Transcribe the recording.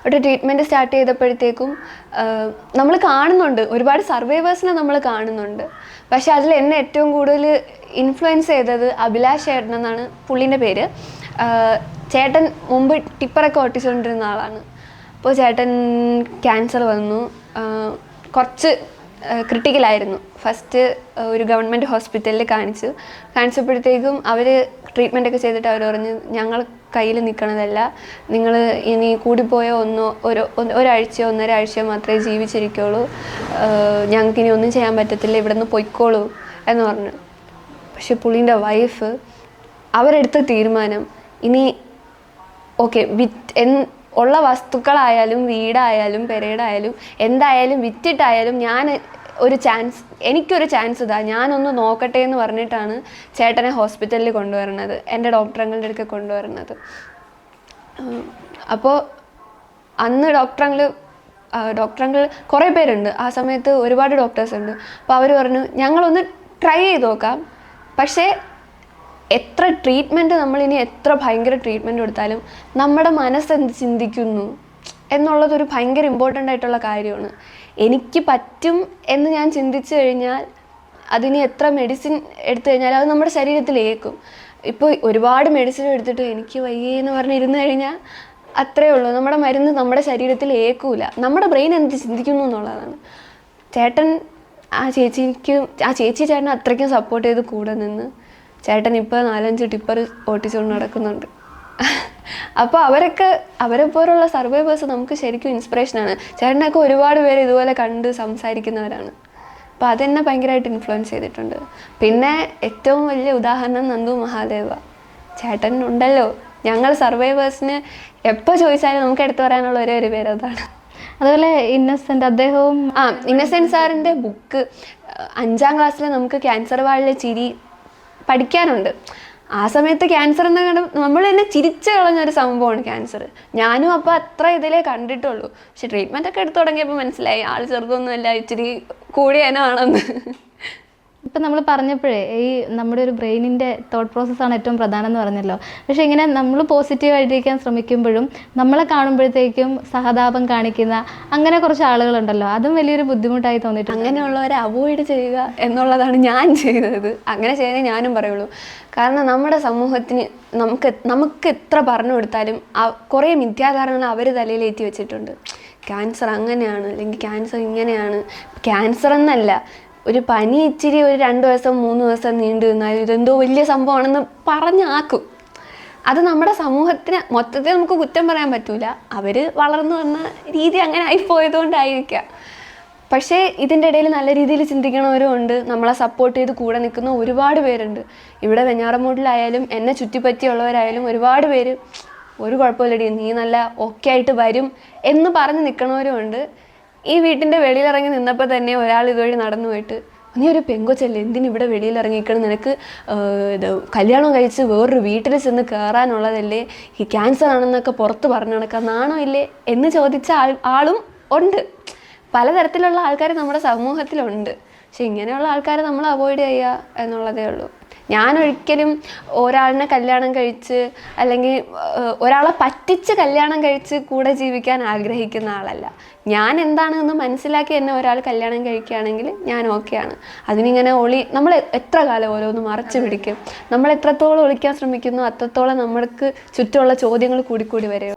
ഒരു treatment start ചെയ്തപ്പോഴത്തേക്കും നമ്മൾ കാണുന്നുണ്ട്, ഒരുപാട് സർവൈവേഴ്സിനെ നമ്മൾ കാണുന്നുണ്ട്. പക്ഷെ അതിൽ എന്നെ ഏറ്റവും കൂടുതൽ ഇൻഫ്ലുവൻസ് ചെയ്തത് അഭിലാഷ് ചേട്ടൻ എന്നാണ് പുള്ളീൻ്റെ പേര്. ചേട്ടൻ മുമ്പ് ടിപ്പറൊക്കെ ഓട്ടിച്ചുകൊണ്ടിരുന്ന ആളാണ്. അപ്പോൾ ചേട്ടൻ ക്യാൻസർ വന്നു, കുറച്ച് ക്രിട്ടിക്കലായിരുന്നു. ഫസ്റ്റ് ഒരു ഗവൺമെൻറ് ഹോസ്പിറ്റലിൽ കാണിച്ചപ്പോഴത്തേക്കും അവർ ട്രീറ്റ്മെൻറ്റൊക്കെ ചെയ്തിട്ട് അവർ പറഞ്ഞ് ഞങ്ങൾ കയ്യിൽ നിൽക്കണതല്ല, നിങ്ങൾ ഇനി കൂടിപ്പോയോ ഒരാഴ്ചയോ 1.5 ആഴ്ചയോ മാത്രമേ ജീവിച്ചിരിക്കുള്ളൂ, ഞങ്ങൾക്കിനി ഒന്നും ചെയ്യാൻ പറ്റത്തില്ല, ഇവിടെ നിന്ന് പൊയ്ക്കോളൂ എന്ന് പറഞ്ഞു. പക്ഷെ പുള്ളീൻ്റെ വൈഫ് അവരെടുത്ത തീരുമാനം ഇനി ഓക്കെ ഉള്ള വസ്തുക്കളായാലും വീടായാലും പെരേടായാലും എന്തായാലും വിറ്റിട്ടായാലും എനിക്കൊരു ചാൻസ് ഇതാ, ഞാനൊന്ന് നോക്കട്ടെ എന്ന് പറഞ്ഞിട്ടാണ് ചേട്ടനെ ഹോസ്പിറ്റലിൽ കൊണ്ടുവരുന്നത്, എൻ്റെ ഡോക്ടറുകളുടെ അടുത്ത് കൊണ്ടുവരുന്നത്. അപ്പോൾ അന്ന് ഡോക്ടറുകൾ കുറേ പേരുണ്ട്, ആ സമയത്ത് ഒരുപാട് ഡോക്ടേഴ്സ് ഉണ്ട്. അപ്പോൾ അവർ പറഞ്ഞു ഞങ്ങളൊന്ന് ട്രൈ ചെയ്ത് നോക്കാം, പക്ഷേ എത്ര ട്രീറ്റ്മെൻറ്റ് നമ്മളിനി എത്ര ഭയങ്കര ട്രീറ്റ്മെൻറ്റ് കൊടുത്താലും നമ്മുടെ മനസ്സെന്ത് ചിന്തിക്കുന്നു എന്നുള്ളതൊരു ഭയങ്കര ഇമ്പോർട്ടൻ്റ് ആയിട്ടുള്ള കാര്യമാണ്. എനിക്ക് പറ്റും എന്ന് ഞാൻ ചിന്തിച്ചു കഴിഞ്ഞാൽ അതിന് എത്ര മെഡിസിൻ എടുത്തു കഴിഞ്ഞാൽ അത് നമ്മുടെ ശരീരത്തിൽ ഏൽക്കും. ഇപ്പോൾ ഒരുപാട് മെഡിസിൻ എടുത്തിട്ട് എനിക്ക് വയ്യെന്ന് പറഞ്ഞിരുന്നു കഴിഞ്ഞാൽ അത്രയേ ഉള്ളൂ, നമ്മുടെ മരുന്ന് നമ്മുടെ ശരീരത്തിൽ ഏൽക്കൂല, നമ്മുടെ ബ്രെയിൻ എന്ത് ചിന്തിക്കുന്നു എന്നുള്ളതാണ്. ചേട്ടൻ ആ ചേച്ചി ചേട്ടൻ അത്രയ്ക്കും സപ്പോർട്ട് ചെയ്ത് കൂടെ നിന്ന് ചേട്ടൻ ഇപ്പോൾ 4-5 ടിപ്പർ ഓട്ടിച്ചുകൊണ്ട് നടക്കുന്നുണ്ട്. അപ്പോൾ അവരെ പോലുള്ള സർവൈവേഴ്സ് നമുക്ക് ശരിക്കും ഇൻസ്പിറേഷനാണ്. ചേട്ടനൊക്കെ ഒരുപാട് പേര് ഇതുപോലെ കണ്ട് സംസാരിക്കുന്നവരാണ്. അപ്പോൾ അതെന്നെ ഭയങ്കരമായിട്ട് ഇൻഫ്ലുവൻസ് ചെയ്തിട്ടുണ്ട്. പിന്നെ ഏറ്റവും വലിയ ഉദാഹരണം നന്ദു മഹാദേവ ചേട്ടൻ ഉണ്ടല്ലോ. ഞങ്ങൾ സർവൈവേഴ്സിന് എപ്പോൾ ചോദിച്ചാലും നമുക്ക് എടുത്തു പറയാനുള്ള ഒരേ ഒരു പേര് അതാണ്. അതുപോലെ ഇന്നസെൻ്റ്, അദ്ദേഹവും ഇന്നസെൻ്റ് സാറിൻ്റെ ബുക്ക് 5ാം ക്ലാസ്സിൽ നമുക്ക് ക്യാൻസർ വാളിലെ ചിരി പഠിക്കാനുണ്ട്. ആ സമയത്ത് ക്യാൻസർ എന്ന നമ്മൾ തന്നെ ചിരിച്ചു കളഞ്ഞൊരു സംഭവമാണ് ക്യാൻസർ. ഞാനും അപ്പോൾ അത്ര ഇതിലേ കണ്ടിട്ടുള്ളൂ. പക്ഷെ ട്രീറ്റ്മെൻ്റ് ഒക്കെ എടുത്തു തുടങ്ങിയപ്പോൾ മനസ്സിലായി ആൾ ചെറുതൊന്നുമല്ല, ഇച്ചിരി കൂടിയനാണെന്ന്. ഇപ്പം നമ്മൾ പറഞ്ഞപ്പോഴേ ഈ നമ്മുടെ ഒരു ബ്രെയിനിൻ്റെ തോട്ട് പ്രോസസ്സാണ് ഏറ്റവും പ്രധാനം എന്ന് പറഞ്ഞല്ലോ. പക്ഷേ ഇങ്ങനെ നമ്മൾ പോസിറ്റീവായിട്ടിരിക്കാൻ ശ്രമിക്കുമ്പോഴും നമ്മളെ കാണുമ്പോഴത്തേക്കും സഹതാപം കാണിക്കുന്ന അങ്ങനെ കുറച്ച് ആളുകളുണ്ടല്ലോ, അതും വലിയൊരു ബുദ്ധിമുട്ടായി തോന്നിയിട്ടുണ്ട്. അങ്ങനെയുള്ളവരെ അവോയ്ഡ് ചെയ്യുക എന്നുള്ളതാണ് ഞാൻ ചെയ്തത്. അങ്ങനെ ചെയ്യാനേ ഞാനും പറയുള്ളൂ. കാരണം നമ്മുടെ സമൂഹത്തിന് നമുക്ക് എത്ര പറഞ്ഞു കൊടുത്താലും കുറേ മിഥ്യാധാരണകൾ അവർ തലയിലേറ്റി വെച്ചിട്ടുണ്ട്. ക്യാൻസർ അങ്ങനെയാണ്, അല്ലെങ്കിൽ ക്യാൻസർ ഇങ്ങനെയാണ്. ക്യാൻസർ എന്നല്ല, ഒരു പനി ഇച്ചിരി ഒരു 2 ദിവസം 3 ദിവസം നീണ്ടു നിന്നാൽ ഇതെന്തോ വലിയ സംഭവമാണെന്ന് പറഞ്ഞാക്കും. അത് നമ്മുടെ സമൂഹത്തിന് മൊത്തത്തിൽ നമുക്ക് കുറ്റം പറയാൻ പറ്റൂല, അവർ വളർന്നു വന്ന രീതി അങ്ങനെ ആയിപ്പോയതുകൊണ്ടായിരിക്കാം. പക്ഷേ ഇതിൻ്റെ ഇടയിൽ നല്ല രീതിയിൽ ചിന്തിക്കണവരും ഉണ്ട്, നമ്മളെ സപ്പോർട്ട് ചെയ്ത് കൂടെ നിൽക്കുന്ന ഒരുപാട് പേരുണ്ട്. ഇവിടെ വെഞ്ഞാറമൂട്ടിലായാലും എന്നെ ചുറ്റിപ്പറ്റിയുള്ളവരായാലും ഒരുപാട് പേര് ഒരു കുഴപ്പമില്ലടി, നീ നല്ല ഓക്കെ ആയിട്ട് വരും എന്ന് പറഞ്ഞ് നിൽക്കണവരും ഉണ്ട്. ഈ വീട്ടിൻ്റെ വെളിയിലിറങ്ങി നിന്നപ്പോൾ തന്നെ ഒരാൾ ഇതുവഴി നടന്നു പോയിട്ട് നീ ഒരു പെങ്കൊച്ചല്ലേ, എന്തിനിവിടെ വെളിയിലിറങ്ങിക്കണം, നിനക്ക് കല്യാണം കഴിച്ച് വേറൊരു വീട്ടിൽ ചെന്ന് കയറാനുള്ളതല്ലേ, ഈ ക്യാൻസർ ആണെന്നൊക്കെ പുറത്ത് പറഞ്ഞു നടക്കാൻ നാണോ ഇല്ലേ എന്ന് ചോദിച്ച ആളും ഉണ്ട്. പലതരത്തിലുള്ള ആൾക്കാർ നമ്മുടെ സമൂഹത്തിലുണ്ട്. പക്ഷെ ഇങ്ങനെയുള്ള ആൾക്കാരെ നമ്മൾ അവോയ്ഡ് ചെയ്യുക എന്നുള്ളതേ ഉള്ളൂ. ഞാനൊരിക്കലും ഒരാളിനെ കല്യാണം കഴിച്ച് അല്ലെങ്കിൽ ഒരാളെ പറ്റിച്ച് കല്യാണം കഴിച്ച് കൂടെ ജീവിക്കാൻ ആഗ്രഹിക്കുന്ന ആളല്ല. ഞാൻ എന്താണെന്ന് മനസ്സിലാക്കി എന്നെ ഒരാൾ കല്യാണം കഴിക്കുകയാണെങ്കിൽ ഞാൻ ഓക്കെയാണ്. അതിനിങ്ങനെ നമ്മൾ എത്ര കാലം ഓരോന്ന് മറച്ചു പിടിക്കും. നമ്മൾ എത്രത്തോളം ഒളിക്കാൻ ശ്രമിക്കുന്നു അത്രത്തോളം നമ്മൾക്ക് ചുറ്റുമുള്ള ചോദ്യങ്ങൾ കൂടിക്കൂടി വരും.